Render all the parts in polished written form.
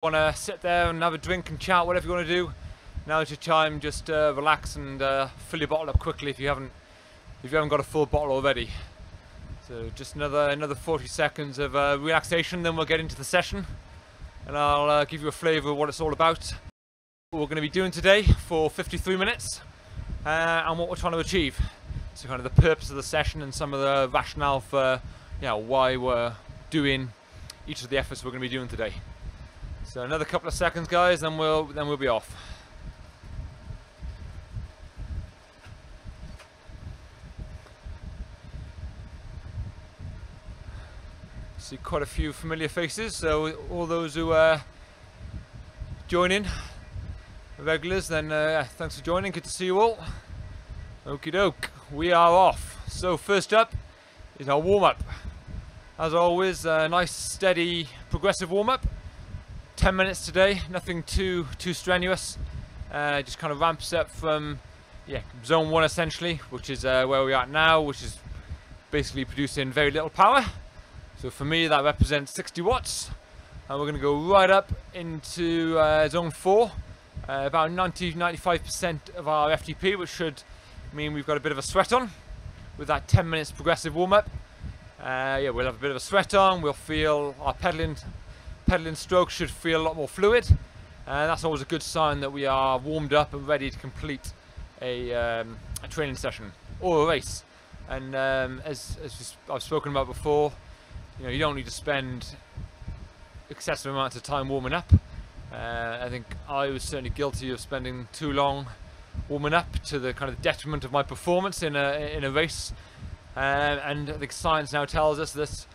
Want to sit there and have a drink and chat, whatever you want to do, now's your time. Just relax and fill your bottle up quickly if you haven't got a full bottle already. So just another 40 seconds of relaxation, then we'll get into the session and I'll give you a flavour of what it's all about, what we're going to be doing today for 53 minutes and what we're trying to achieve. So kind of the purpose of the session and some of the rationale for why we're doing each of the efforts we're going to be doing today. So another couple of seconds, guys, then we'll be off. See quite a few familiar faces, so all those who join in, regulars, then thanks for joining. Good to see you all. Okie doke, we are off. So first up is our warm-up. As always, a nice, steady, progressive warm-up. 10 minutes today, nothing too strenuous. Just kind of ramps up from zone 1 essentially, which is where we are at now, which is basically producing very little power. So for me that represents 60 watts, and we're going to go right up into zone 4, about 90-95% of our FTP, which should mean we've got a bit of a sweat on with that 10 minutes progressive warm-up. We'll have a bit of a sweat on, we'll feel our pedaling stroke should feel a lot more fluid, and that's always a good sign that we are warmed up and ready to complete a training session or a race. And as I've spoken about before, you don't need to spend excessive amounts of time warming up. I think I was certainly guilty of spending too long warming up to the kind of detriment of my performance in a race, and I think science now tells us that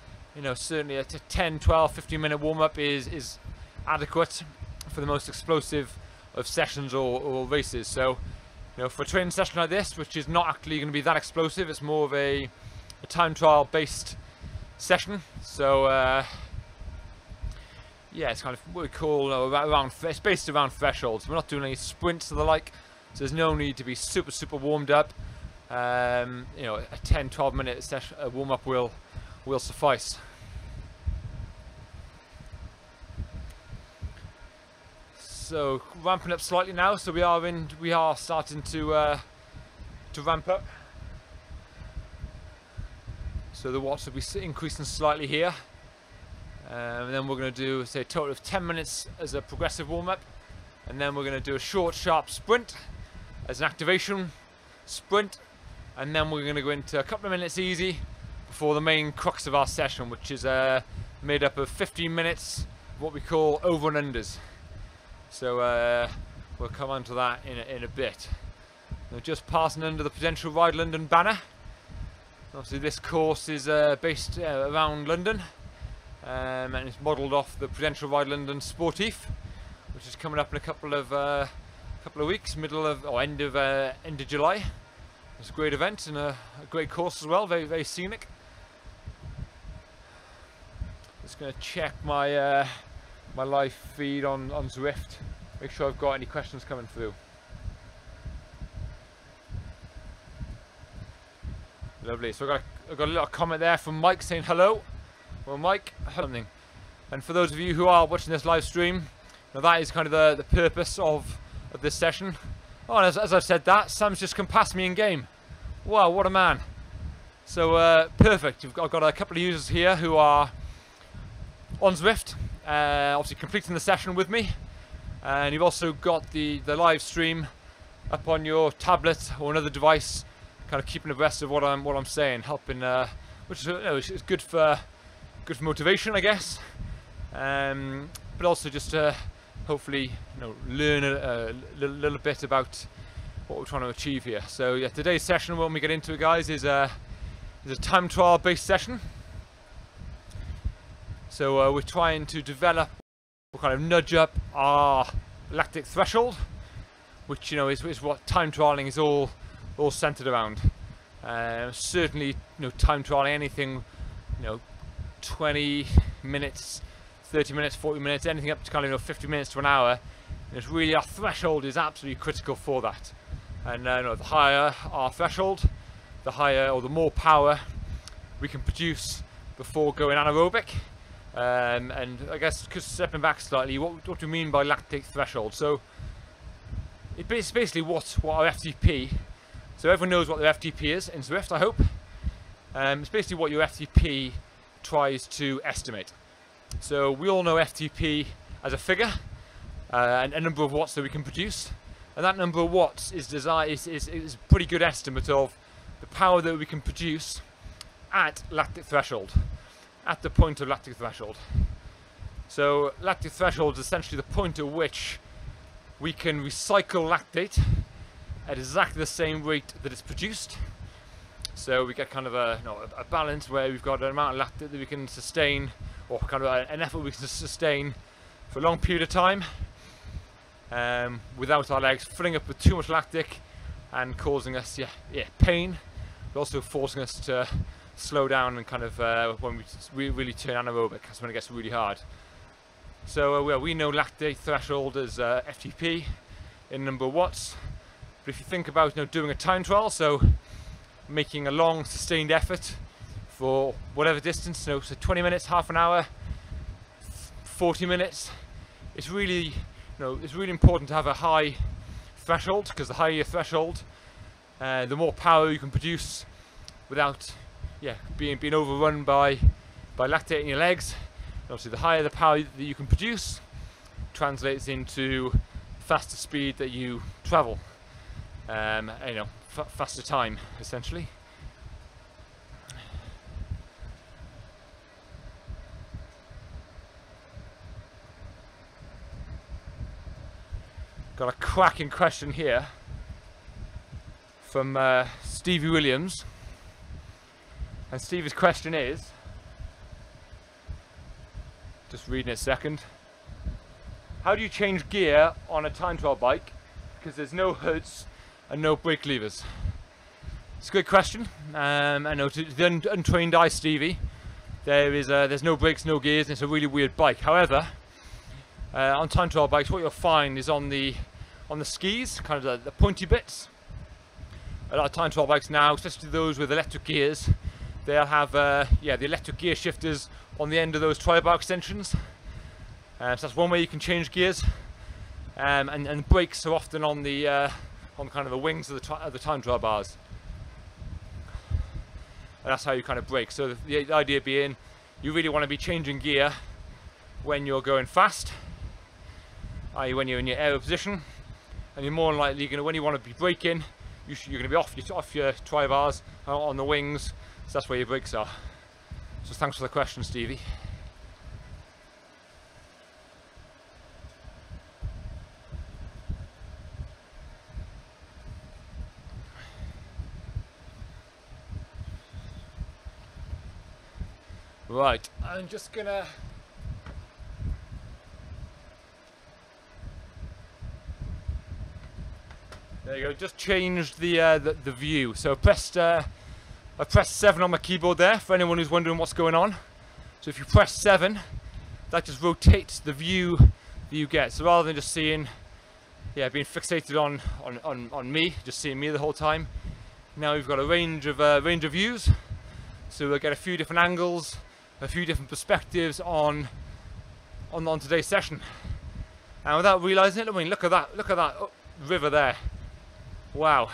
certainly a 10, 12, 15 minute warm-up is adequate for the most explosive of sessions or races. So, for a training session like this, which is not actually going to be that explosive, it's more of a time trial based session. So, it's kind of what we call it's based around thresholds. We're not doing any sprints or the like, so there's no need to be super warmed up. A 10, 12 minute session warm-up will suffice. So ramping up slightly now, so we are starting to ramp up. So the watts will be increasing slightly here, and then we're going to do say a total of 10 minutes as a progressive warm-up, and then we're going to do a short sharp sprint as an activation sprint, and then we're going to go into a couple of minutes easy for the main crux of our session, which is made up of 15 minutes of what we call over and unders. So we'll come on to that in a bit. Now, just passing under the Prudential Ride London banner. Obviously this course is based around London, and it's modelled off the Prudential Ride London Sportif, which is coming up in a couple of weeks, end of July. It's a great event and a great course as well, very scenic. Just going to check my my live feed on Zwift, make sure I've got any questions coming through. Lovely. So I've got a little comment there from Mike saying hello. Well, Mike, something. And for those of you who are watching this live stream, now that is kind of the purpose of this session. Oh, and as I've said that, Sam's just come past me in game. Wow, what a man. So perfect. I've got a couple of users here who are on Zwift, obviously completing the session with me, and you've also got the live stream up on your tablet or another device, kind of keeping abreast of what I'm saying, helping, which is good for motivation, I guess, but also just to hopefully learn a little bit about what we're trying to achieve here. So yeah, today's session, when we get into it, guys, is a time trial based session. So we're trying to develop, or kind of nudge up our lactic threshold, which is what time trialing is all centered around. Certainly, time trialing anything, 20 minutes, 30 minutes, 40 minutes, anything up to kind of 50 minutes to an hour. It's really, our threshold is absolutely critical for that. And the higher our threshold, the higher or the more power we can produce before going anaerobic. And I guess just stepping back slightly, what do we mean by lactate threshold? So it's basically what our FTP, so everyone knows what their FTP is in Zwift, I hope. It's basically what your FTP tries to estimate. So we all know FTP as a figure, and a number of watts that we can produce, and that number of watts is a pretty good estimate of the power that we can produce at lactate threshold, at the point of lactate threshold. So lactate threshold is essentially the point at which we can recycle lactate at exactly the same rate that it's produced. So we get kind of a balance where we've got an amount of lactate that we can sustain, or kind of an effort we can sustain for a long period of time, without our legs filling up with too much lactic and causing us pain, but also forcing us to slow down and kind of when we really turn anaerobic, that's when it gets really hard. So we know lactate threshold as FTP in number of watts, but if you think about doing a time trial, so making a long sustained effort for whatever distance, so 20 minutes, half an hour, 40 minutes, it's really important to have a high threshold, because the higher your threshold, the more power you can produce without being overrun by lactate in your legs. And obviously the higher the power that you can produce translates into faster speed that you travel, faster time essentially. Got a cracking question here from Stevie Williams, and Stevie's question is, just reading it a second, how do you change gear on a time trial bike because there's no hoods and no brake levers? It's a good question. I know to the untrained eye, Stevie, there's no brakes, no gears, and it's a really weird bike. However, on time trial bikes, what you'll find is on the skis, kind of the pointy bits, a lot of time trial bikes now, especially those with electric gears, they'll have the electric gear shifters on the end of those tri bar extensions. So that's one way you can change gears, and brakes are often on kind of the wings of the time trial bars. And that's how you kind of brake. So the idea being, you really want to be changing gear when you're going fast, i.e. when you're in your aero position, and you're more likely when you want to be braking, you're going to be off your tri bars on the wings. So that's where your brakes are. So thanks for the question, Stevie. Right, I'm just gonna there you go. Just changed the view. So I pressed 7 on my keyboard there for anyone who's wondering what's going on. So if you press 7, that just rotates the view that you get. So rather than just seeing, being fixated on me, just seeing me the whole time, now we've got a range of views. So we'll get a few different angles, a few different perspectives on today's session. And without realising it, I mean, look at that river there. Wow.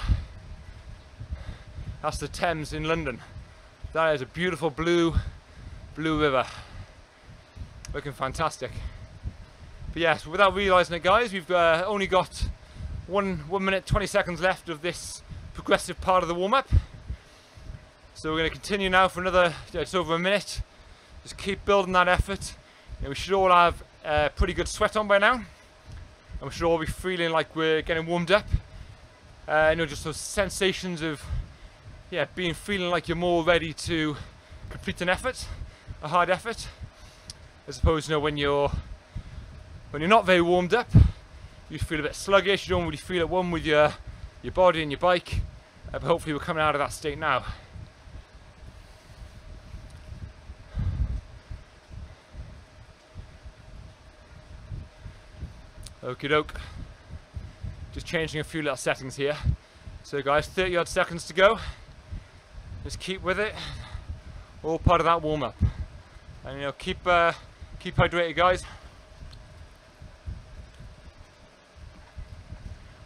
That's the Thames in London. That is a beautiful blue river. Looking fantastic. But yes, without realising it, guys, we've only got 1 minute 20 seconds left of this progressive part of the warm-up. So we're going to continue now for another, it's over a minute. Just keep building that effort. We should all have pretty good sweat on by now, and we should all be feeling like we're getting warmed up. Just those sensations of feeling like you're more ready to complete an effort, a hard effort, as opposed to when you're not very warmed up, you feel a bit sluggish. You don't really feel at one with your body and your bike, but hopefully we're coming out of that state now. Okie doke. Just changing a few little settings here. So guys, 30 odd seconds to go. Just keep with it. All part of that warm up. And keep Keep hydrated, guys.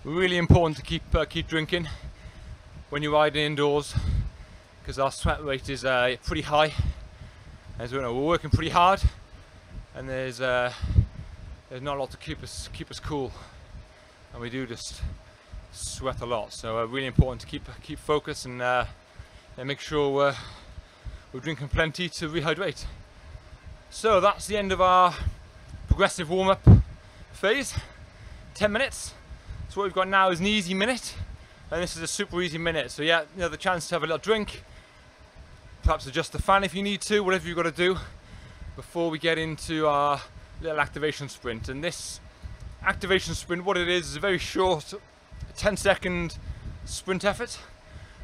Really important to keep drinking when you're riding indoors, because our sweat rate is pretty high. As we know, we're working pretty hard, and there's not a lot to keep us cool, and we do just sweat a lot. So really important to keep focus and make sure we're drinking plenty to rehydrate. So that's the end of our progressive warm-up phase. 10 minutes. So what we've got now is an easy minute, and this is a super easy minute. So yeah, you know, the chance to have a little drink, perhaps adjust the fan if you need to, whatever you've got to do before we get into our little activation sprint. And this activation sprint, what it is a very short 10-second sprint effort,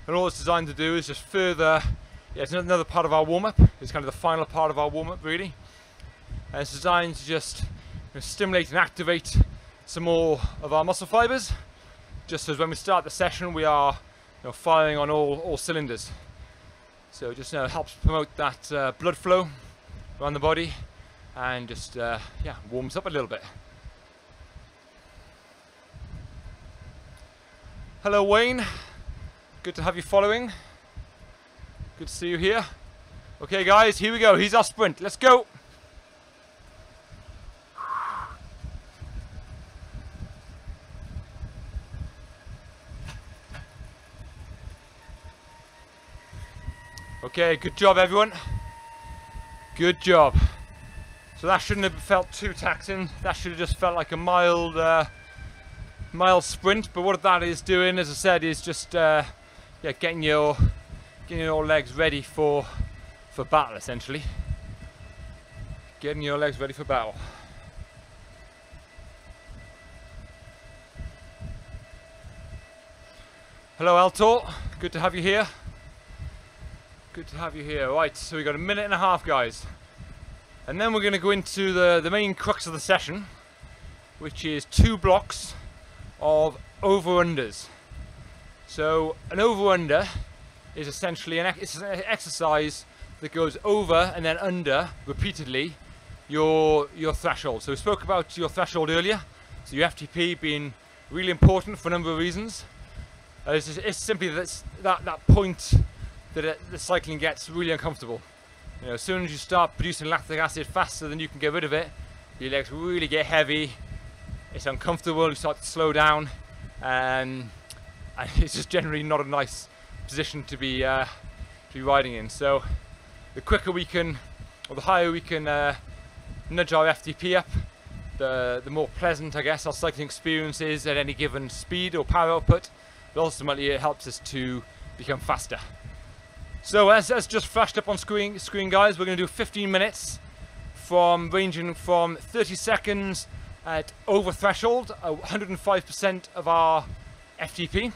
and all it's designed to do is just further, yeah, it's another part of our warm-up. It's kind of the final part of our warm-up, really, and it's designed to just stimulate and activate some more of our muscle fibers, just as when we start the session we are firing on all cylinders. So it just helps promote that blood flow around the body, and just yeah, warms up a little bit. Hello Wayne, good to have you following. Good to see you here. Okay guys, here we go. Here's our sprint. Let's go. Okay, good job everyone. Good job. So that shouldn't have felt too taxing. That should have just felt like a mild sprint. But what that is doing, as I said, is just yeah, getting your legs ready for battle, essentially. Getting your legs ready for battle. Hello Altor, good to have you here. Good to have you here. Right, so we've got a minute and a half, guys. And then we're going to go into the main crux of the session, which is 2 blocks of over-unders. So an over-under is essentially it's an exercise that goes over and then under repeatedly your threshold. So we spoke about your threshold earlier. So your FTP being really important for a number of reasons. It's simply that point that the cycling gets really uncomfortable. As soon as you start producing lactic acid faster than you can get rid of it, your legs really get heavy, it's uncomfortable, you start to slow down, and it's just generally not a nice position to be riding in. So the quicker we can, or the higher we can nudge our FTP up, the more pleasant, I guess, our cycling experience is at any given speed or power output, but ultimately it helps us to become faster. So as just flashed up on screen guys, we're going to do 15 minutes ranging from 30 seconds at over threshold, 105% of our FTP.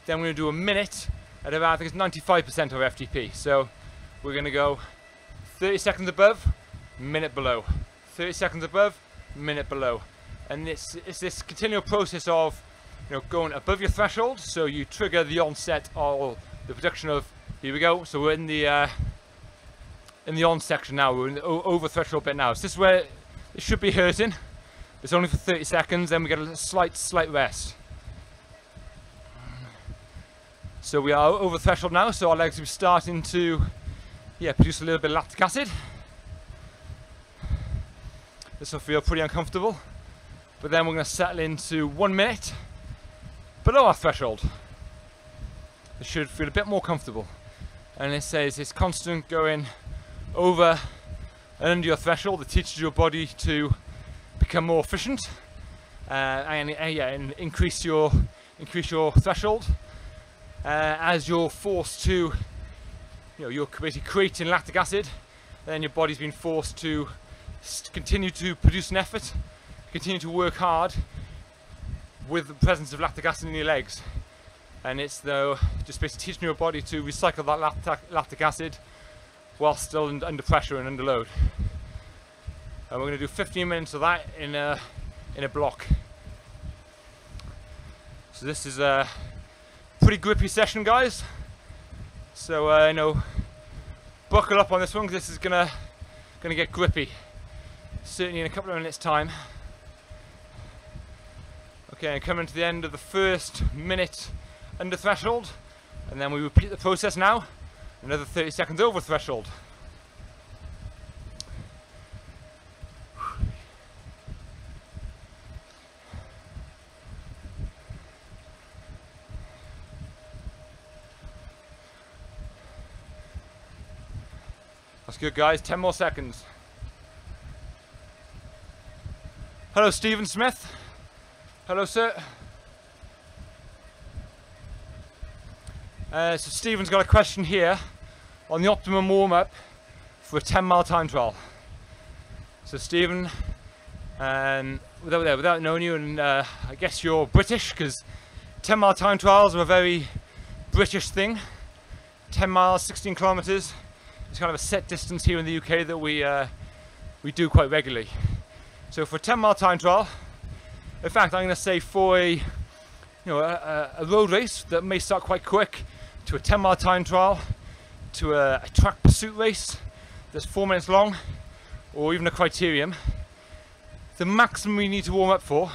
Then we're going to do a minute at about, I think it's 95% of our FTP. So we're going to go 30 seconds above, minute below. 30 seconds above, minute below. And it's this continual process of going above your threshold, so you trigger the onset or the production of. Here we go. So we're in the on section now. We're in the over threshold bit now. So this is where it should be hurting. It's only for 30 seconds. Then we get a slight rest. So we are over threshold now. So our legs are starting to produce a little bit of lactic acid. This will feel pretty uncomfortable. But then we're going to settle into 1 minute below our threshold. It should feel a bit more comfortable. And it says it's constant going over and under your threshold that teaches your body to become more efficient and increase your threshold as you're forced to, you're basically creating lactic acid, and then your body's been forced to continue to produce an effort, continue to work hard with the presence of lactic acid in your legs. And it's just basically teaching your body to recycle that lactic acid while still under pressure and under load. And we're going to do 15 minutes of that in a block. So this is a pretty grippy session, guys. So buckle up on this one, because this is gonna get grippy. certainly in a couple of minutes time. Okay, and coming to the end of the first minute under threshold, and then we repeat the process now, another 30 seconds over threshold. That's good, guys. 10 more seconds. Hello, Stephen Smith. Hello, sir. So Stephen's got a question here on the optimum warm-up for a 10-mile time trial. So Stephen, without knowing you, and I guess you're British, because 10-mile time trials are a very British thing. 10 miles, 16 kilometers. It's kind of a set distance here in the UK that we do quite regularly. So for a 10-mile time trial, in fact, I'm going to say for a road race that may start quite quick, to a 10-mile time trial, to a track pursuit race that's 4 minutes long, or even a criterium, the maximum we need to warm up for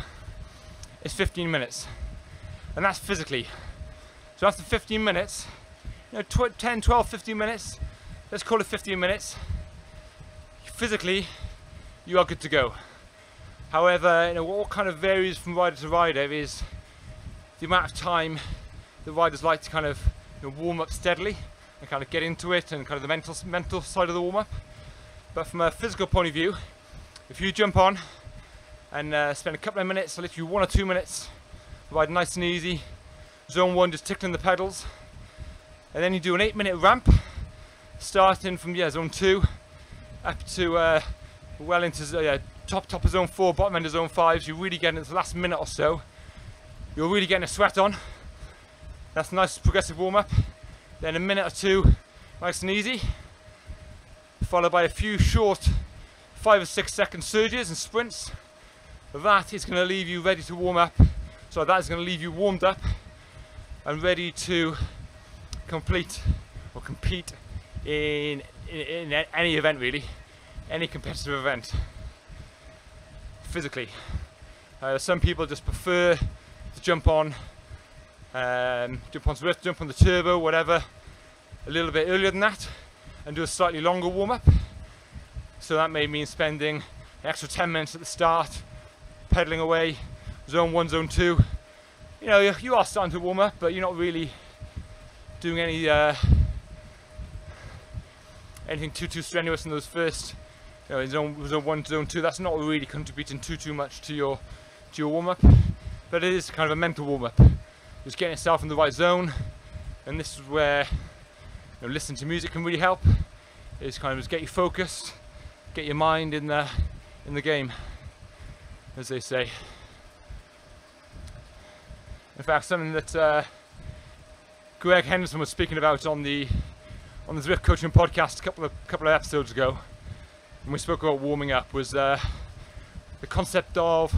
is 15 minutes, and that's physically. So after 15 minutes, 10, 12, 15 minutes, let's call it 15 minutes, physically you are good to go. However, what kind of varies from rider to rider is the amount of time the riders like to kind of warm up steadily and kind of get into it, and kind of the mental side of the warm up. But from a physical point of view, if you jump on and spend a couple of minutes, literally 1 or 2 minutes, ride nice and easy, zone 1 just tickling the pedals, and then you do an 8-minute ramp, starting from zone 2 up to well into top of zone 4, bottom end of zone 5. So you really get into the last minute or so, you're really getting a sweat on. That's a nice progressive warm up. Then a minute or 2 nice and easy, followed by a few short 5 or 6 second surges and sprints. That is going to leave you ready to warm up. So that is going to leave you warmed up and ready to complete or compete in any event, really, any competitive event, physically. Some people just prefer to jump on Zwift, jump on the turbo, whatever, a little bit earlier than that, and do a slightly longer warm-up. So that may mean spending an extra 10 minutes at the start, pedaling away, zone 1, zone 2. You are starting to warm up, but you're not really doing anything too strenuous in those first, in zone 1, zone 2. That's not really contributing too much to your warm-up, but it is kind of a mental warm-up. Just getting yourself in the right zone, and this is where listening to music can really help. Is kind of just get you focused, get your mind in the game, as they say. In fact, something that Greg Henderson was speaking about on the Zwift coaching podcast a couple of episodes ago, when we spoke about warming up, was the concept of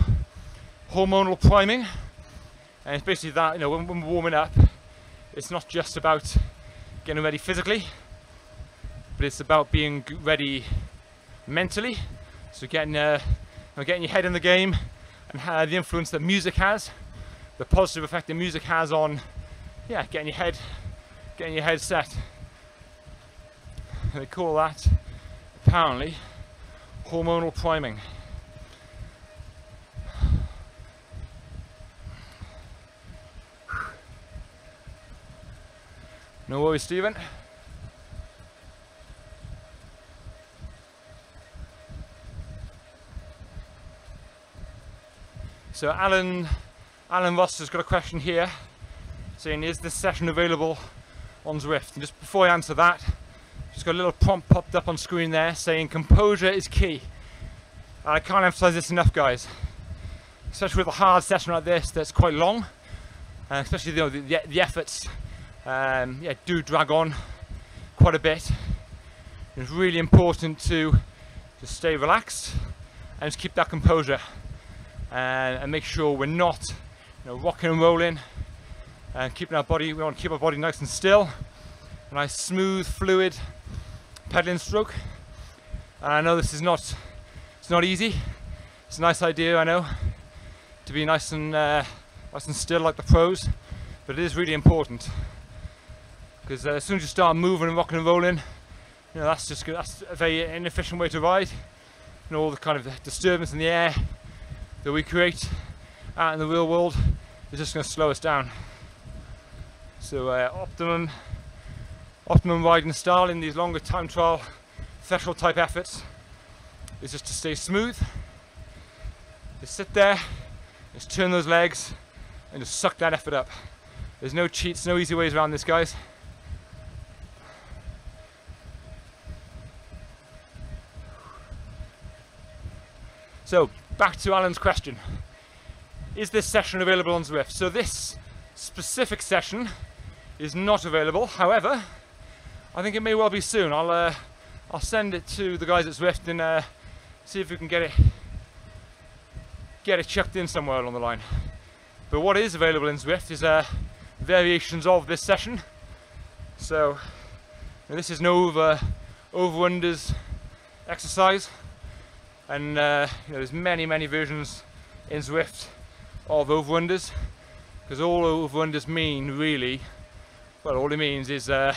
hormonal priming. And it's basically that, when we're warming up, it's not just about getting ready physically, but it's about being ready mentally. So getting your head in the game, and the influence that music has, the positive effect that music has on, getting your head set. And they call that, apparently, hormonal priming. No worries, Stephen. So Alan Ross has got a question here, saying, is this session available on Zwift? And just before I answer that, just got a little prompt popped up on screen there saying composure is key. And I can't emphasize this enough, guys. Especially with a hard session like this that's quite long, and especially the efforts do drag on quite a bit. It's really important to just stay relaxed and just keep that composure, and make sure we're not rocking and rolling, and keeping our body. We want to keep our body nice and still, a nice smooth fluid pedaling stroke. And I know this is not It's not easy. It's a nice idea, I know, to be nice and still like the pros, but it is really important, because as soon as you start moving and rocking and rolling, you know, that's a very inefficient way to ride. You know, all the kind of disturbance in the air that we create out in the real world is just going to slow us down. So optimum riding style in these longer time trial threshold type efforts is just to stay smooth. Just sit there, just turn those legs and just suck that effort up. There's no cheats, no easy ways around this, guys. So back to Alan's question. Is this session available on Zwift? So this specific session is not available. However, I think it may well be soon. I'll send it to the guys at Zwift and see if we can get it chucked in somewhere along the line. But what is available in Zwift is variations of this session. So this is an over-unders exercise, and you know, there's many versions in Zwift of over-unders, because all over-unders mean really, well, all it means is a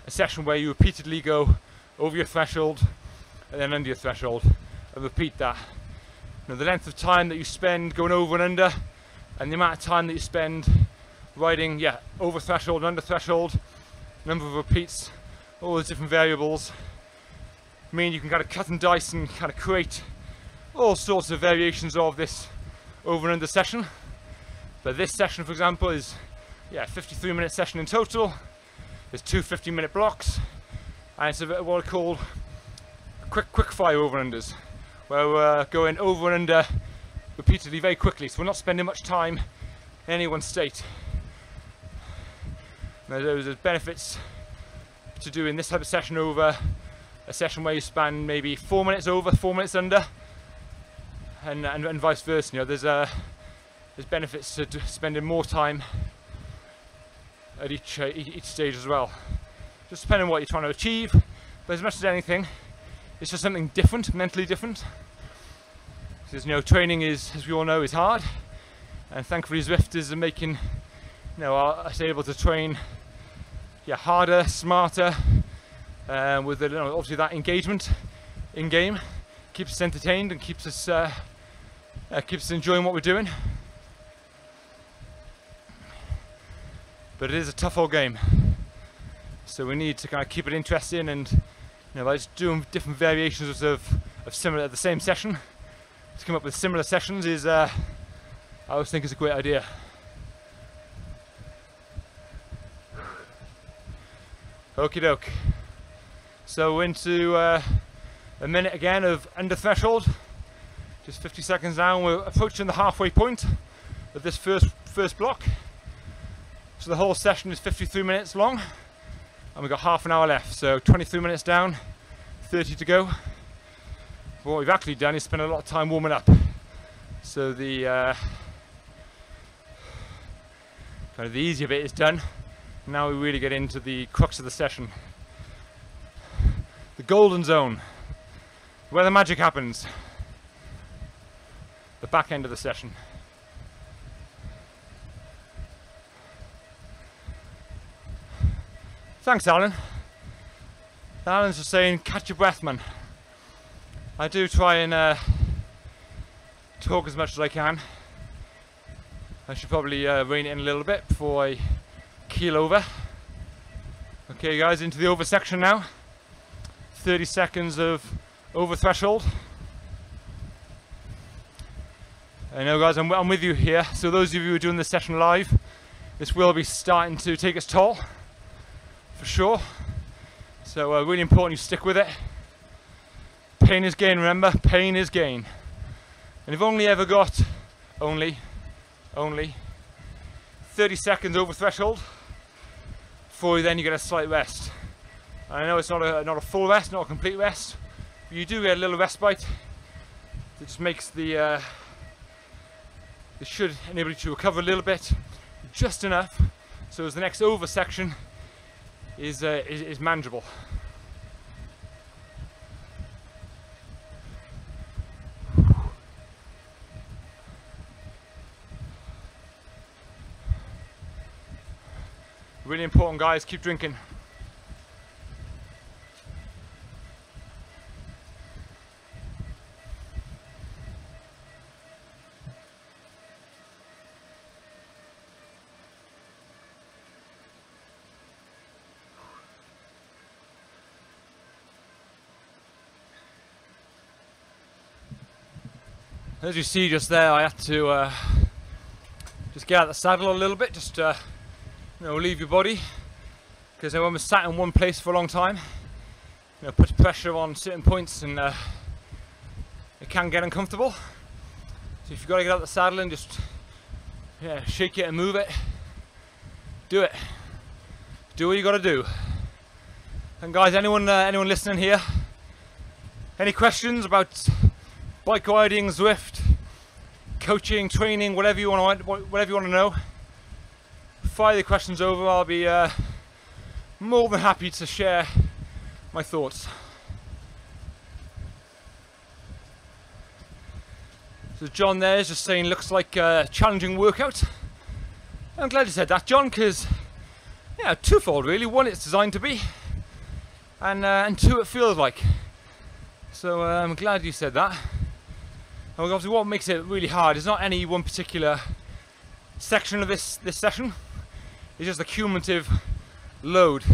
session where you repeatedly go over your threshold and then under your threshold and repeat that. You know, the length of time that you spend going over and under, and the amount of time that you spend riding, over threshold and under threshold, number of repeats, all those different variables mean you can kind of cut and dice and kind of create all sorts of variations of this over and under session. But this session, for example, is 53-minute session in total. There's two 50-minute blocks, and it's what are called quick fire over and unders, where we're going over and under repeatedly very quickly, so we're not spending much time in any one state. Now, there's benefits to doing this type of session over a session where you span maybe 4 minutes over, 4 minutes under, and vice versa. You know, there's benefits to spending more time at each stage as well. Just depending on what you're trying to achieve, but as much as anything, it's just something different, mentally different. Because, you know, training is, as we all know, is hard, and thankfully Zwifters are making, you know, us able to train, harder, smarter, with obviously that engagement in game keeps us entertained and keeps us enjoying what we're doing. But it is a tough old game, so we need to kind of keep it interesting, and by just doing different variations of the same session to come up with similar sessions is I always think is a great idea. Okie doke. So we're into a minute again of under threshold, just 50 seconds down. We're approaching the halfway point of this first block. So the whole session is 53 minutes long, and we've got half an hour left. So 23 minutes down, 30 to go. But what we've actually done is spend a lot of time warming up. So the kind of the easier bit is done. Now we really get into the crux of the session. The golden zone, where the magic happens. The back end of the session. Thanks, Alan. Alan's just saying, catch your breath, man. I do try and talk as much as I can. I should probably rein it in a little bit before I keel over. Okay, guys, into the over section now. 30 seconds of over threshold. I know, guys, I'm with you here. So those of you who are doing this session live, this will be starting to take its toll, for sure. So really important you stick with it. Pain is gain, remember, pain is gain. And you've only ever got only 30 seconds over threshold before then you get a slight rest. I know it's not a full rest, not a complete rest, but you do get a little respite that just makes it should enable you to recover a little bit, just enough, so as the next over section is manageable. Really important, guys, keep drinking. As you see just there, I had to just get out of the saddle a little bit, just you know, leave your body, because when we're sat in one place for a long time, you know, puts pressure on certain points, and it can get uncomfortable. So if you've got to get out of the saddle and just shake it and move it, do it. Do what you got to do. And guys, anyone listening here, any questions about bike riding, Zwift, coaching, training, whatever you want to know, fire the questions over. I'll be more than happy to share my thoughts. So John there is just saying, looks like a challenging workout. I'm glad you said that, John, because yeah, twofold really. One, it's designed to be, and two, it feels like. So I'm glad you said that. And obviously what makes it really hard is not any one particular section of this session. It's just the cumulative load,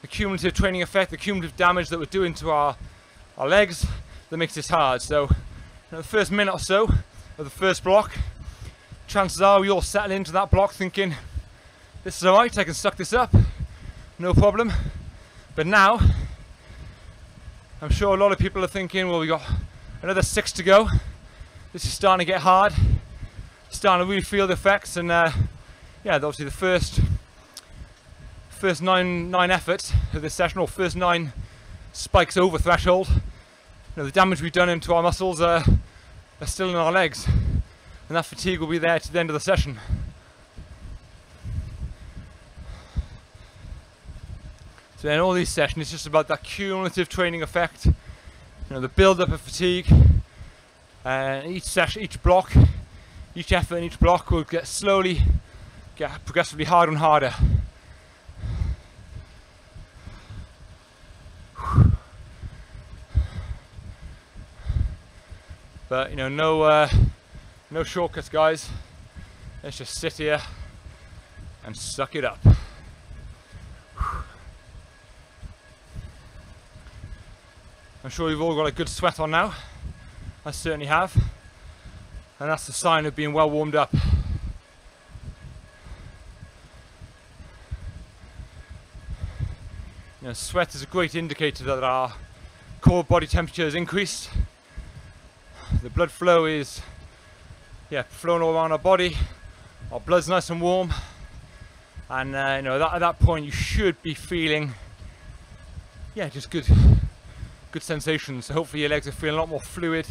the cumulative training effect, the cumulative damage that we're doing to our legs that makes this hard. So in the first minute or so of the first block, chances are we all settle into that block thinking, this is alright, I can suck this up, no problem. But now, I'm sure a lot of people are thinking, well, we got another 6 to go. This is starting to get hard, starting to really feel the effects, and yeah, obviously the first nine efforts of this session, or first 9 spikes over threshold, you know, the damage we've done into our muscles are still in our legs, and that fatigue will be there to the end of the session. So in all these sessions, it's just about that cumulative training effect, you know, the build-up of fatigue. Each session, each block, each effort in each block will get progressively harder and harder. But you know, no shortcuts, guys. Let's just sit here and suck it up. I'm sure you've all got a good sweat on now. I certainly have, and that's the sign of being well warmed up. You know, sweat is a great indicator that our core body temperature has increased. The blood flow is flowing all around our body. Our blood's nice and warm, and you know, at that point you should be feeling just good sensations. So hopefully your legs are feeling a lot more fluid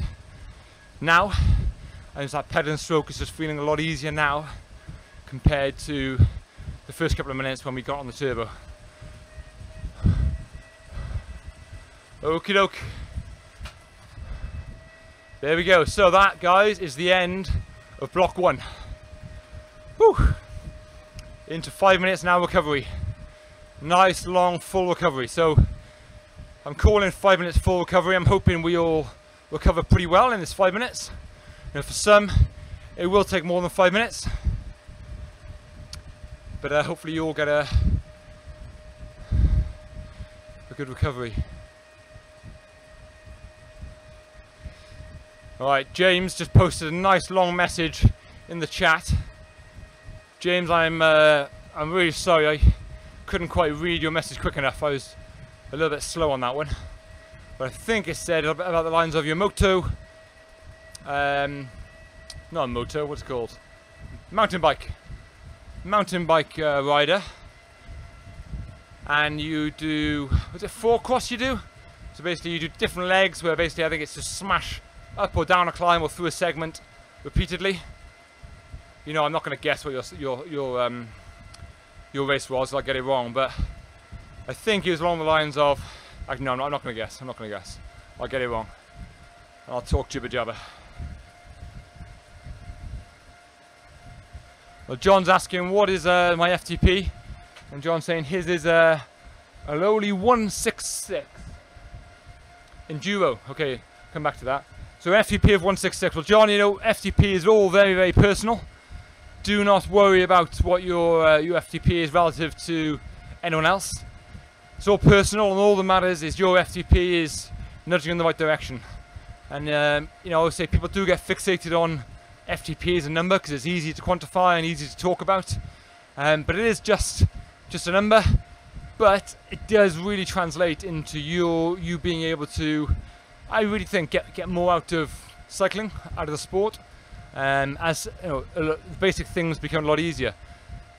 now, and that pedal and stroke is just feeling a lot easier now compared to the first couple of minutes when we got on the turbo. Okie doke. There we go. So that, guys, is the end of block 1. Whew. Into 5 minutes now recovery. Nice long full recovery. So I'm calling 5 minutes full recovery. I'm hoping we all recover pretty well in this 5 minutes. You know, for some, it will take more than 5 minutes, but hopefully you all get a good recovery. All right, James just posted a nice long message in the chat. James, I'm really sorry I couldn't quite read your message quick enough. I was a little bit slow on that one. But I think it said about the lines of your moto, not a moto, what's it called? Mountain bike rider. And you do, was it 4 cross you do? So basically you do different legs where basically I think it's just smash up or down a climb or through a segment repeatedly. You know, I'm not going to guess what your race was, I'll get it wrong, but I think it was along the lines of, no, I'm not going to guess. I'll get it wrong. I'll talk jibber jabber. Well, John's asking, what is my FTP? And John's saying his is a lowly 166 enduro. Okay, come back to that. So FTP of 166. Well, John, you know, FTP is all very, very personal. Do not worry about what your FTP is relative to anyone else. It's all personal, and all that matters is your FTP is nudging in the right direction. And you know, I would say people do get fixated on FTP as a number because it's easy to quantify and easy to talk about. But it is just a number. But it does really translate into you being able to, I really think, get more out of cycling, out of the sport. As you know, the basic things become a lot easier.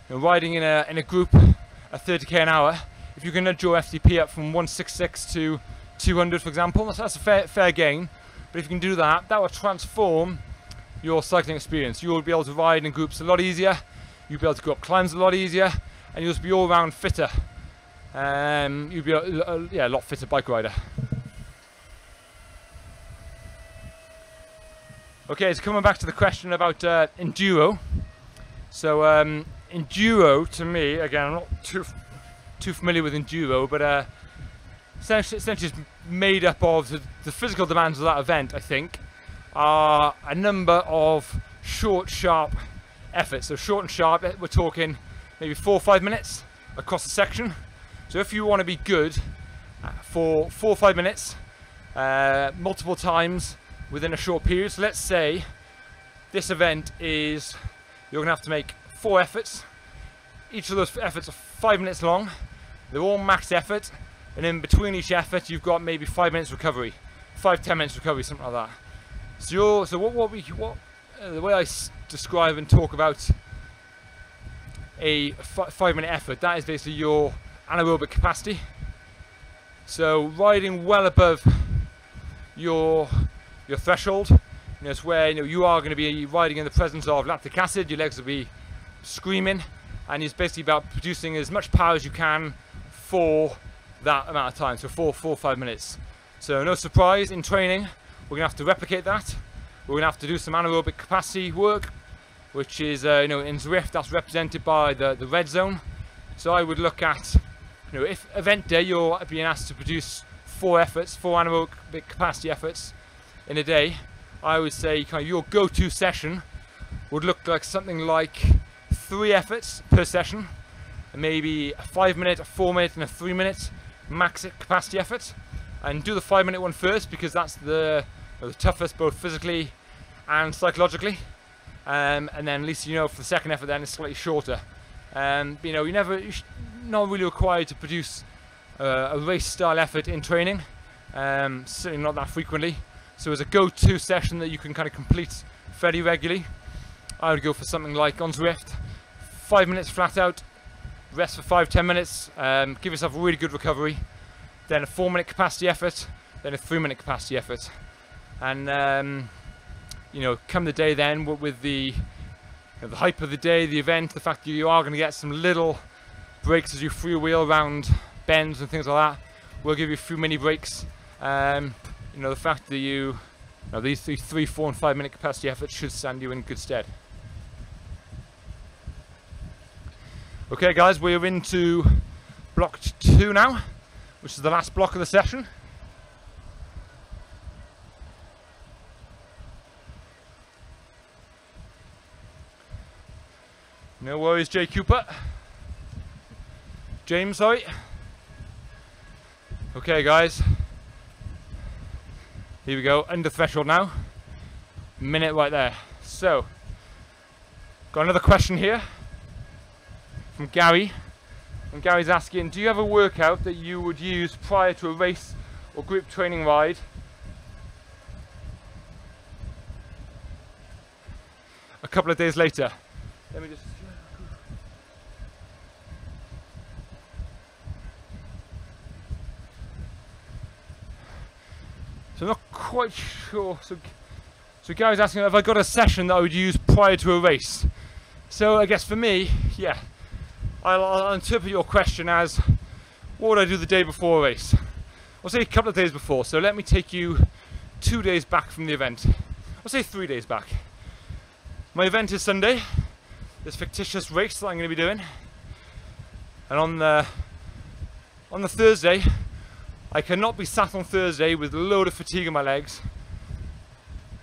You know, riding in a group at 30k an hour, if you can nudge your FTP up from 166 to 200, for example, that's a fair gain. But if you can do that, that will transform your cycling experience. You'll be able to ride in groups a lot easier. You'll be able to go up climbs a lot easier, and you'll just be all round fitter. You'll be a lot fitter bike rider. Okay, so coming back to the question about enduro. So enduro, to me, again, I'm not too familiar with enduro, but essentially it's made up of the physical demands of that event, I think, are a number of short, sharp efforts. So short and sharp, we're talking maybe 4 or 5 minutes across the section. So if you want to be good for 4 or 5 minutes, multiple times within a short period, so let's say this event is, you're going to have to make 4 efforts. Each of those efforts are 5 minutes long. They're all max effort, and in between each effort you've got maybe 5 minutes recovery, 5-10 minutes recovery, something like that. So the way I describe and talk about a 5-minute effort, that is basically your anaerobic capacity. So riding well above your threshold, you know, it's where you are going to be riding in the presence of lactic acid. Your legs will be screaming, and it's basically about producing as much power as you can for that amount of time, so 4 or 5 minutes. So no surprise, in training we're going to have to replicate that. We're going to have to do some anaerobic capacity work, which is in Zwift, that's represented by the red zone. So I would look at, if event day you're being asked to produce 4 anaerobic capacity efforts in a day, I would say kind of your go-to session would look like something like 3 efforts per session, and maybe a 5-minute, a 4-minute, and a 3-minute max capacity effort. And do the 5-minute one first, because that's the toughest, both physically and psychologically. And then at least for the second effort, then it's slightly shorter. You're not really required to produce a race-style effort in training, certainly not that frequently. So as a go-to session that you can kind of complete fairly regularly, I would go for something like on Zwift, 5 minutes flat out, rest for 5-10 minutes, give yourself a really good recovery, then a 4-minute capacity effort, then a 3-minute capacity effort. And come the day then, with the hype of the day, the event, the fact that you are going to get some little breaks as you freewheel around bends and things like that, we'll give you a few mini breaks. The fact that these 3, 4 and 5 minute capacity efforts should stand you in good stead. Okay guys, we're into block 2 now, which is the last block of the session. No worries, James, sorry. Okay guys, here we go, under threshold now, minute right there. So, got another question here from Gary, and Gary's asking, do you have a workout that you would use prior to a race or group training ride a couple of days later? Let me just... So I'm not quite sure. So Gary's asking, have I got a session that I would use prior to a race? So I guess for me, yeah, I'll interpret your question as, what would I do the day before a race? I'll say a couple of days before. So let me take you 2 days back from the event. I'll say 3 days back. My event is Sunday, this fictitious race that I'm going to be doing. And on the Thursday, I cannot be sat on Thursday with a load of fatigue in my legs,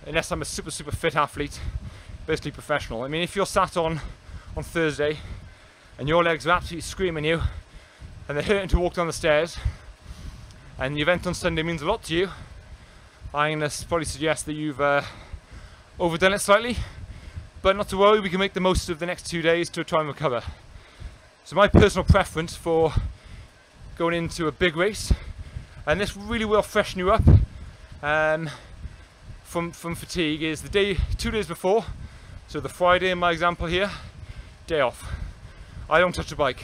unless I'm a super fit athlete, basically professional. I mean, if you're sat on Thursday and your legs are absolutely screaming you and they're hurting to walk down the stairs, and the event on Sunday means a lot to you, I'm going to probably suggest that you've overdone it slightly. But not to worry, we can make the most of the next 2 days to try and recover. So my personal preference for going into a big race, and this really will freshen you up from fatigue, is the 2 days before. So the Friday in my example here, day off. I don't touch the bike.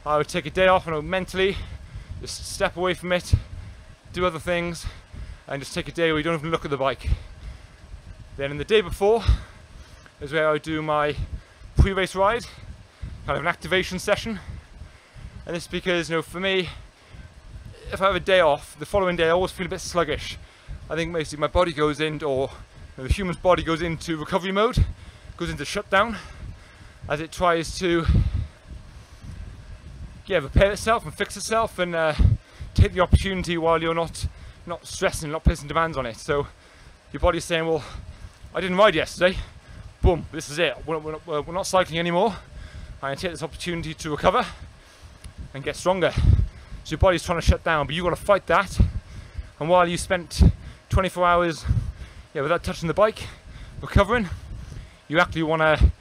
I would take a day off and I would mentally just step away from it, do other things, and just take a day where you don't even look at the bike. Then in the day before is where I do my pre-race ride, kind of an activation session. And this is because, for me, if I have a day off, the following day I always feel a bit sluggish. I think basically my body goes in, or the human's body goes into recovery mode, goes into shutdown, as it tries to repair itself and fix itself, and take the opportunity while you're not stressing, not placing demands on it. So your body's saying, well, I didn't ride yesterday, boom, this is it, we're not cycling anymore. I'm going to take this opportunity to recover and get stronger. So your body's trying to shut down, but you've got to fight that. And while you spent 24 hours without touching the bike, recovering, you actually want to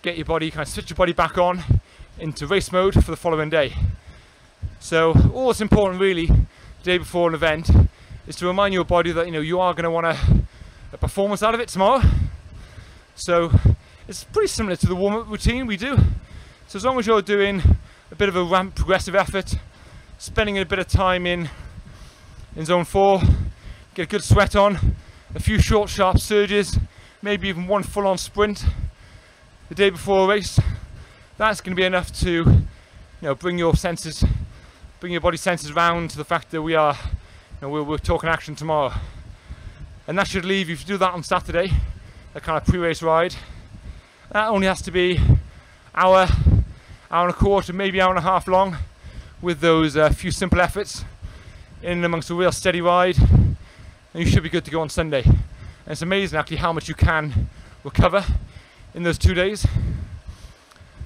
get your body, kind of switch your body back on into race mode for the following day. So all that's important really, the day before an event, is to remind your body that you are going to want a performance out of it tomorrow. So it's pretty similar to the warm-up routine we do. So as long as you're doing a bit of a ramp progressive effort, spending a bit of time in zone 4, get a good sweat on, a few short sharp surges, maybe even one full-on sprint the day before a race, that's going to be enough to bring your body senses around to the fact that we're talking action tomorrow. And that should leave you, if you do that on Saturday, that kind of pre-race ride, that only has to be hour and a quarter, maybe hour and a half long, with those few simple efforts in amongst a real steady ride, and you should be good to go on Sunday. And it's amazing actually how much you can recover in those 2 days.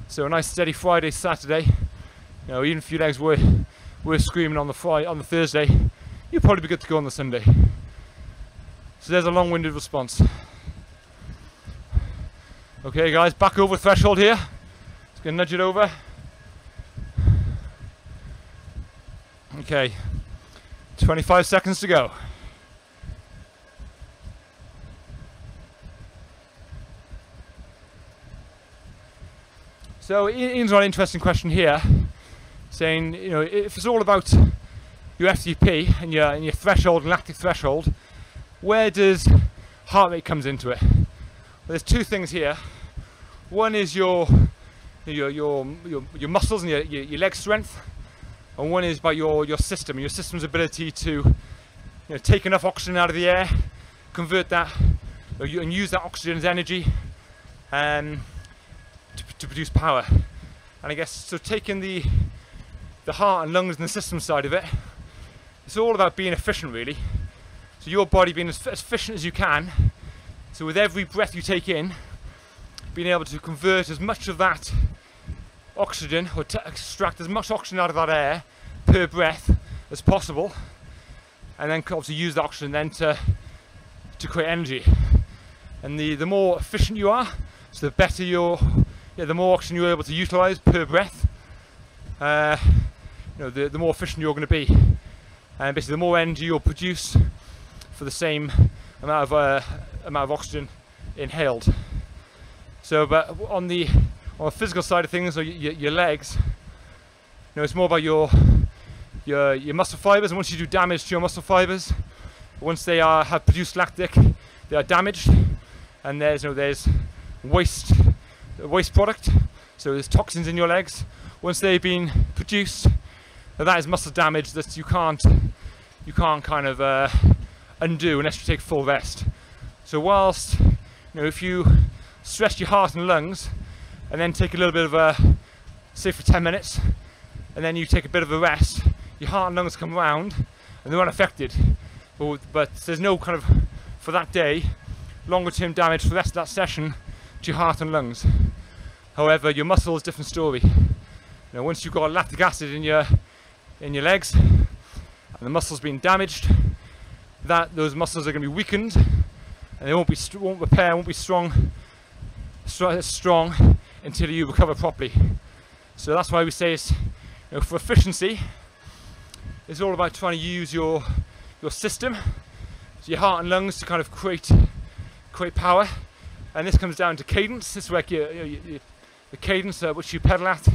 So a nice steady Friday, Saturday, even if your legs were screaming on the Thursday, you'll probably be good to go on the Sunday. So there's a long-winded response. Okay guys, back over the threshold here. Just gonna nudge it over. Okay, 25 seconds to go. So Ian's got an interesting question here, saying, if it's all about your FTP and your threshold and lactic threshold, where does heart rate comes into it? Well, there's two things here. One is your muscles and your leg strength, and one is by your system and your system's ability to take enough oxygen out of the air, convert that and use that oxygen as energy to produce power. And I guess so taking the heart and lungs and the system side of it, it's all about being efficient really. So your body being as efficient as you can, so with every breath you take in, being able to convert as much of that oxygen, or to extract as much oxygen out of that air per breath as possible, and then obviously use the oxygen then to create energy. And the more efficient you are, so the better the more oxygen you're able to utilize per breath, the more efficient you're going to be, and basically the more energy you'll produce for the same amount of oxygen inhaled. So, but on the physical side of things, or your legs, it's more about your muscle fibers. And once you do damage to your muscle fibers, once they have produced lactic, they are damaged, and there's waste product. So there's toxins in your legs. Once they've been produced, that is muscle damage that you can't kind of undo unless you take full rest. So whilst if you stress your heart and lungs and then take a little bit of a say for 10 minutes, and then you take a bit of a rest, your heart and lungs come round and they're unaffected. But there's no kind of, for that day, longer term damage for the rest of that session to your heart and lungs. However, your muscles, different story. Once you've got lactic acid in your legs and the muscles being damaged, those muscles are going to be weakened and they won't repair, won't be strong until you recover properly. So that's why we say it's, for efficiency, it's all about trying to use your system, so your heart and lungs, to kind of create power. And this comes down to cadence. This is where the cadence at which you pedal at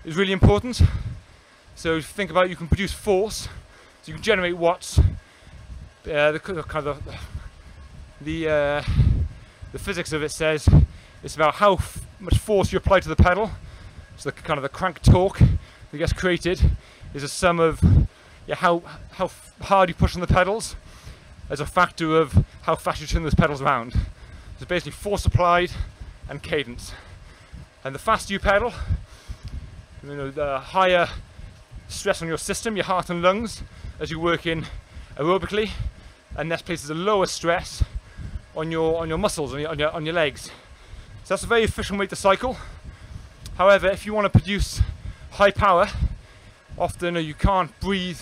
is really important. So think about, you can produce force, so you can generate watts. The physics of it says it's about how much force you apply to the pedal. So the crank torque that gets created is a sum of how hard you push on the pedals as a factor of how fast you turn those pedals around. So basically force applied and cadence. And the faster you pedal, the higher stress on your system, your heart and lungs, as you work in aerobically, and this places a lower stress on your muscles, on your legs. So that's a very efficient way to cycle. However, if you want to produce high power, often you can't breathe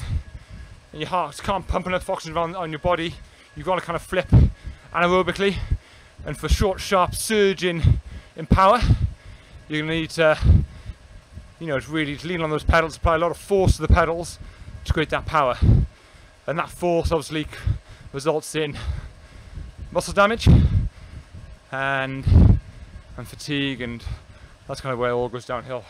and your heart can't pump enough oxygen around on your body. You've got to kind of flip anaerobically, and for a short, sharp surge in power, you're going to need to, really lean on those pedals, apply a lot of force to the pedals to create that power. And that force obviously results in muscle damage and fatigue, and that's kind of where it all goes downhill.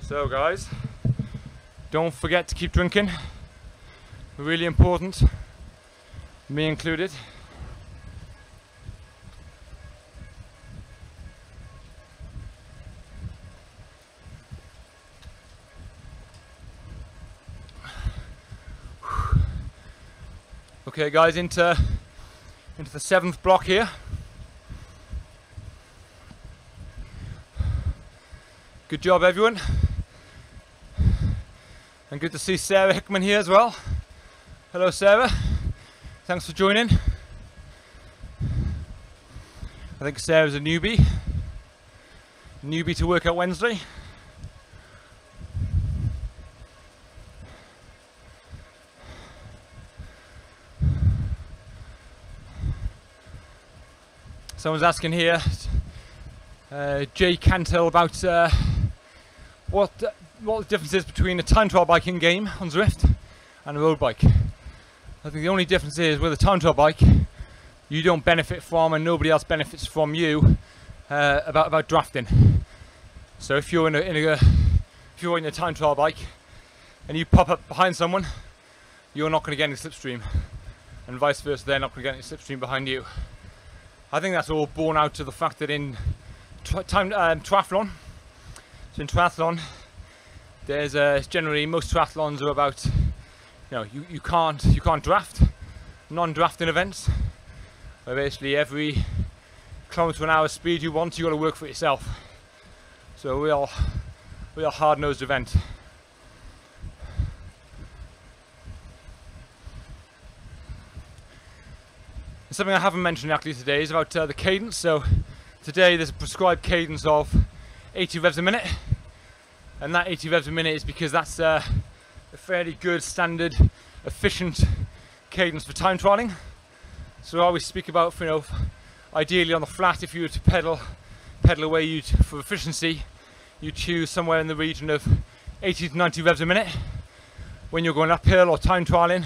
So guys, don't forget to keep drinking. Really important, me included. Okay guys, into the 7th block here. Good job everyone. And good to see Sarah Hickman here as well. Hello Sarah, thanks for joining. I think Sarah's a newbie to Workout Wednesday. Someone's asking here, Jay Cantel, about what the difference is between a time trial biking game on Zwift and a road bike. I think the only difference is, with a time trial bike, you don't benefit from, and nobody else benefits from you, about drafting. So if you're in a time trial bike and you pop up behind someone, you're not going to get any slipstream, and vice versa, they're not going to get any slipstream behind you. I think that's all borne out to the fact that in triathlon, so in triathlon, there's generally, most triathlons are about, you can't draft, non-drafting events, where basically every kilometre an hour speed you want, you got to work for it yourself. So a real hard-nosed event. Something I haven't mentioned actually today is about the cadence. So today there's a prescribed cadence of 80 revs a minute, and that 80 revs a minute is because that's a fairly good, standard, efficient cadence for time trialing. So I always speak about, ideally on the flat, if you were to pedal away, for efficiency, you choose somewhere in the region of 80 to 90 revs a minute. When you're going uphill or time trialing,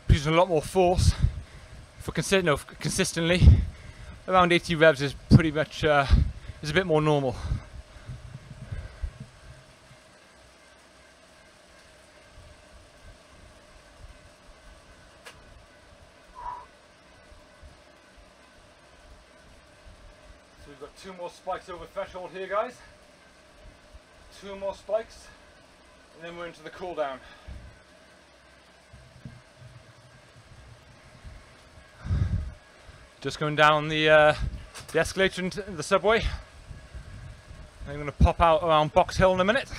producing a lot more force. For consistently, around 80 revs is pretty much is a bit more normal. So we've got 2 more spikes over threshold here, guys. 2 more spikes. and then we're into the cool down. Just going down the escalator into the subway. I'm going to pop out around Box Hill in a minute.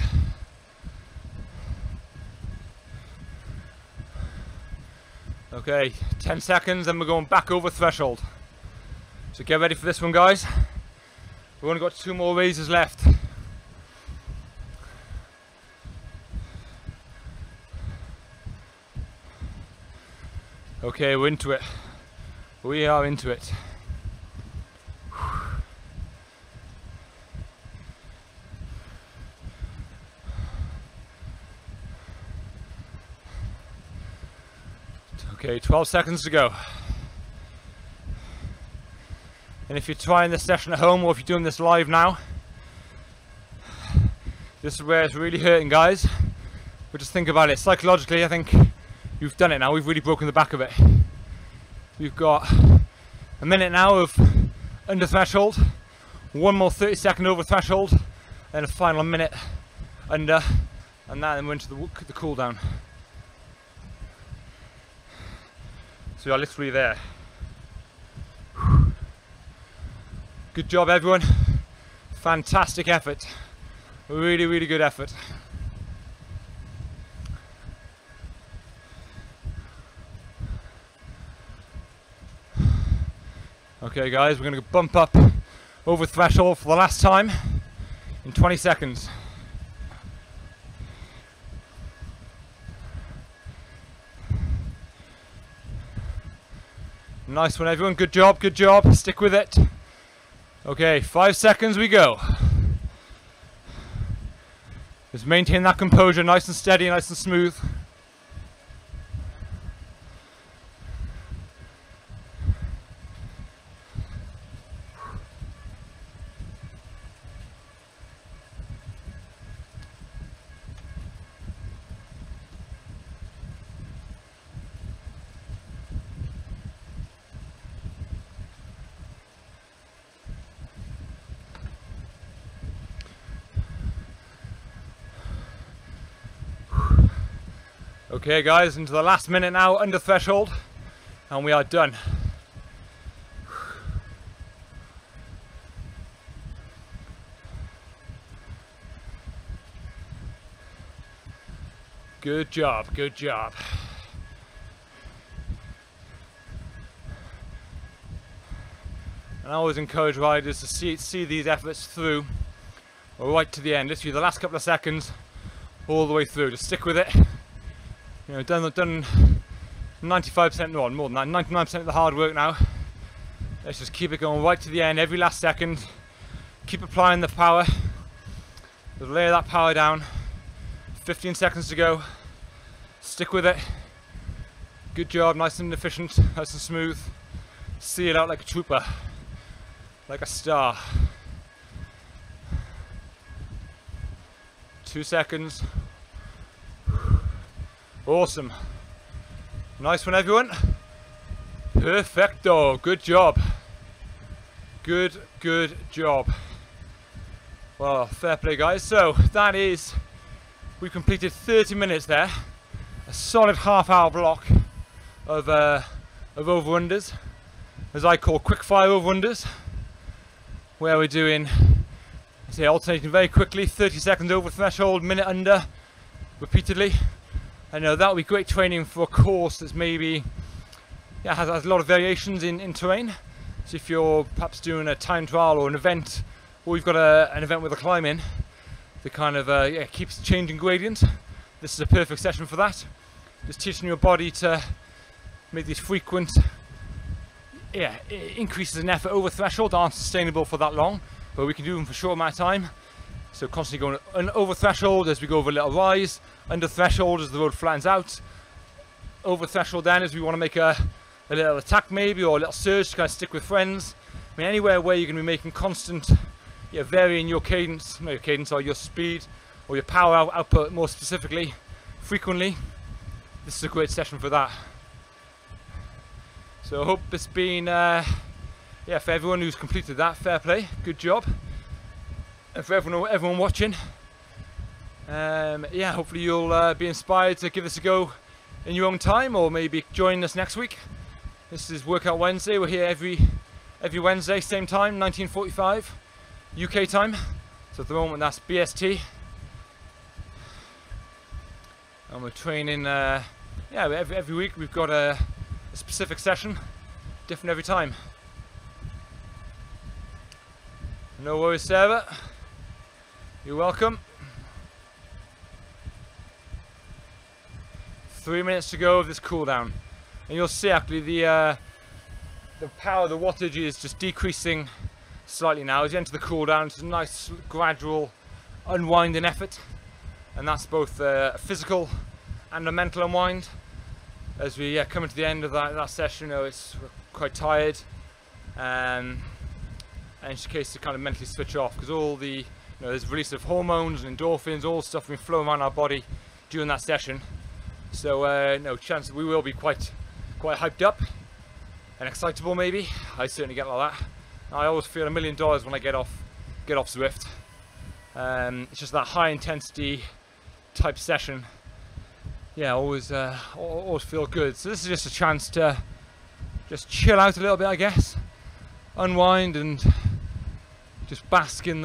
Okay, 10 seconds, then we're going back over threshold. So get ready for this one, guys. We've only got 2 more raises left. Okay, we're into it. We are into it. Okay, 12 seconds to go. And if you're trying this session at home, or if you're doing this live now, this is where it's really hurting, guys. But just think about it. Psychologically, I think you've done it now. We've really broken the back of it. We've got a minute now of under threshold, 1 more 30-second over threshold, then a final minute under, and then we're into the cool down. So you're literally there. Good job, everyone. Fantastic effort. Really, really good effort. Okay, guys, we're going to bump up over threshold for the last time in 20 seconds. Nice one, everyone. Good job, good job. Stick with it. Okay, 5 seconds we go. Just maintain that composure, nice and steady, nice and smooth. Okay, guys, into the last minute now, under threshold, and we are done. Good job, good job. And I always encourage riders to see these efforts through, right to the end. Literally the last couple of seconds, all the way through. Just stick with it. You know, done 95%, no, more than that, 99% of the hard work now. Let's just keep it going right to the end, every last second. Keep applying the power. Just lay that power down. 15 seconds to go. Stick with it. Good job, nice and efficient, nice and smooth. See it out like a trooper, like a star. 2 seconds. Awesome. Nice one, everyone. Perfecto. Good job. Good job. Well, fair play, guys. So that is, we completed 30 minutes there. A solid half-hour block of over-unders, as I call quick-fire over-unders, where we're doing, say, alternating very quickly, 30 seconds over threshold, minute under, repeatedly. I know that would be great training for a course that's maybe has a lot of variations in terrain. So if you're perhaps doing a time trial or an event, or you've got an event with a climb in, that kind of keeps changing gradient, this is a perfect session for that. Just teaching your body to make these frequent increases in effort over threshold aren't sustainable for that long, but we can do them for a short amount of time. So constantly going over threshold as we go over a little rise, under threshold as the road flattens out, over threshold then as we want to make a little attack maybe, or a little surge to kind of stick with friends. I mean, anywhere where you're going to be making constant, varying your cadence, not your cadence, or your speed, or your power output more specifically, frequently, this is a great session for that. So I hope it's been, for everyone who's completed that, fair play, good job. And for everyone watching, Yeah, hopefully you'll be inspired to give this a go in your own time, or maybe join us next week. This is Workout Wednesday. We're here every Wednesday, same time, 19:45 UK time. So at the moment that's BST, and we're training. Yeah, every week we've got a specific session, different every time. No worries, Sarah. You're welcome. 3 minutes to go of this cool down, and you'll see actually the power, the wattage is just decreasing slightly now as you enter the cool down. It's a nice gradual unwinding effort, and that's both a physical and a mental unwind. As we come to the end of that session, we're quite tired, and it's a case to kind of mentally switch off, because all the there's release of hormones and endorphins, all stuff being flowing around our body during that session. So no chance we will be quite hyped up and excitable. Maybe I certainly get like that. I always feel $1 million when I get off Zwift. It's just that high intensity type session. Yeah, always feel good. So this is just a chance to just chill out a little bit, I guess, unwind, and just bask in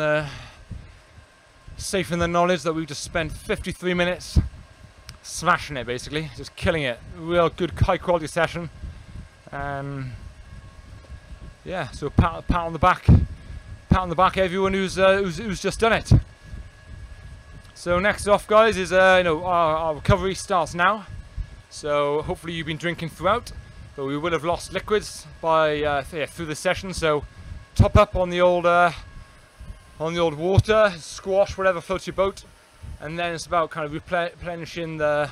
safe in the knowledge that we've just spent 53 minutes smashing it, basically, just killing it. Real good, high quality session. Yeah, so pat on the back, everyone who's just done it. So next off, guys, is our recovery starts now. So hopefully you've been drinking throughout, but we will have lost liquids by through the session. So top up on the old water, squash, whatever floats your boat, and then it's about kind of replenishing the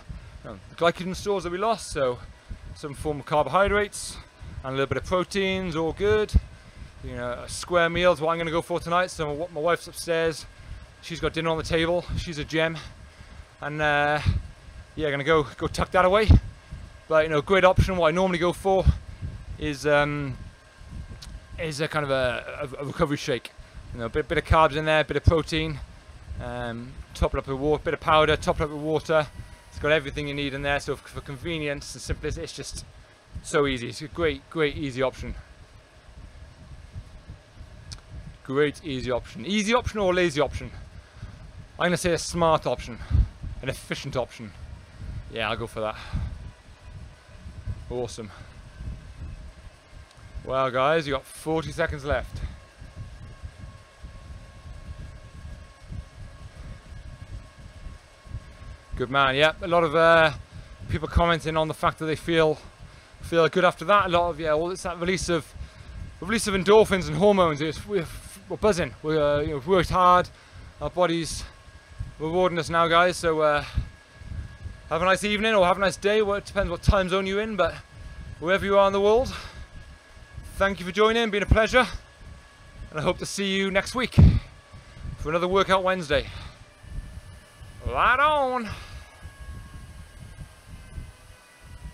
glycogen stores that we lost. So some form of carbohydrates and a little bit of proteins, all good. A square meal is what I'm going to go for tonight. So my wife's upstairs, she's got dinner on the table, she's a gem, and yeah, gonna go tuck that away. But great option. What I normally go for is a kind of a recovery shake. Bit of carbs in there, bit of protein, top it up with water, bit of powder, top it up with water. It's got everything you need in there. So for convenience and simplicity, it's just so easy. It's a great easy option. Great easy option. Easy option or lazy option? I'm going to say a smart option, an efficient option. Yeah, I'll go for that. Awesome. Well, guys, you got 40 seconds left. Good man. Yeah, a lot of people commenting on the fact that they feel good after that. A lot of well, it's that release of endorphins and hormones. We're buzzing. We've worked hard. Our body's rewarding us now, guys. So have a nice evening or have a nice day. Well, it depends what time zone you're in, but wherever you are in the world, thank you for joining. Been a pleasure, and I hope to see you next week for another Workout Wednesday. Right on.